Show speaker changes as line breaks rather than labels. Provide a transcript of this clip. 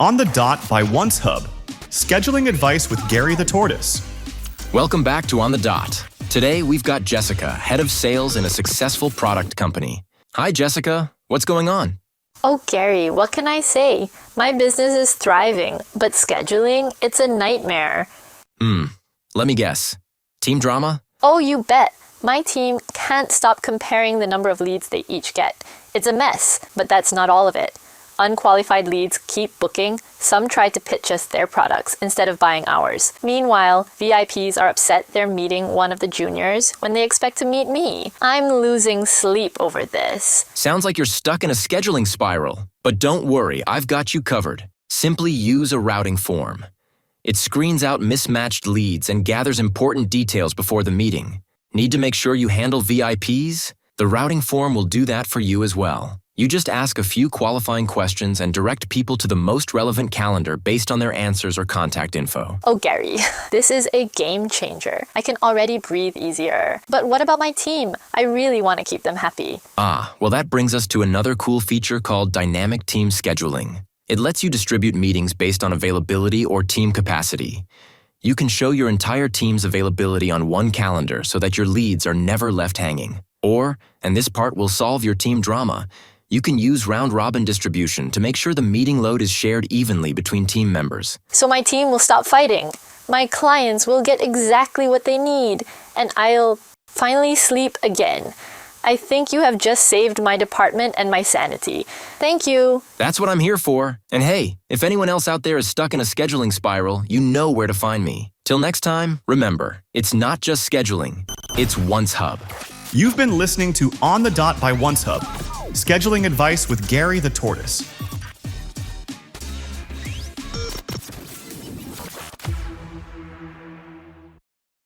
On the Dot by OnceHub. Scheduling advice with Gary the Tortoise.
Welcome back to On the Dot. Today, we've got Jessica, head of sales in a successful product company. Hi, Jessica. What's going on?
Oh, Gary, what can I say? My business is thriving, but scheduling, it's a nightmare.
Let me guess. Team drama?
Oh, you bet. My team can't stop comparing the number of leads they each get. It's a mess, but that's not all of it. Unqualified leads keep booking. Some try to pitch us their products instead of buying ours. Meanwhile, VIPs are upset they're meeting one of the juniors when they expect to meet me. I'm losing sleep over this.
Sounds like you're stuck in a scheduling spiral. But don't worry, I've got you covered. Simply use a routing form. It screens out mismatched leads and gathers important details before the meeting. Need to make sure you handle VIPs? The routing form will do that for you as well. You just ask a few qualifying questions and direct people to the most relevant calendar based on their answers or contact info.
Oh, Gary, this is a game changer. I can already breathe easier. But what about my team? I really want to keep them happy.
Well, that brings us to another cool feature called Dynamic Team Scheduling. It lets you distribute meetings based on availability or team capacity. You can show your entire team's availability on one calendar so that your leads are never left hanging. Or, and this part will solve your team drama, you can use round-robin distribution to make sure the meeting load is shared evenly between team members.
So my team will stop fighting. My clients will get exactly what they need, and I'll finally sleep again. I think you have just saved my department and my sanity. Thank you.
That's what I'm here for. And hey, if anyone else out there is stuck in a scheduling spiral, you know where to find me. Till next time, remember, it's not just scheduling, it's OnceHub.
You've been listening to On the Dot by OnceHub. Scheduling advice with Gary the Tortoise.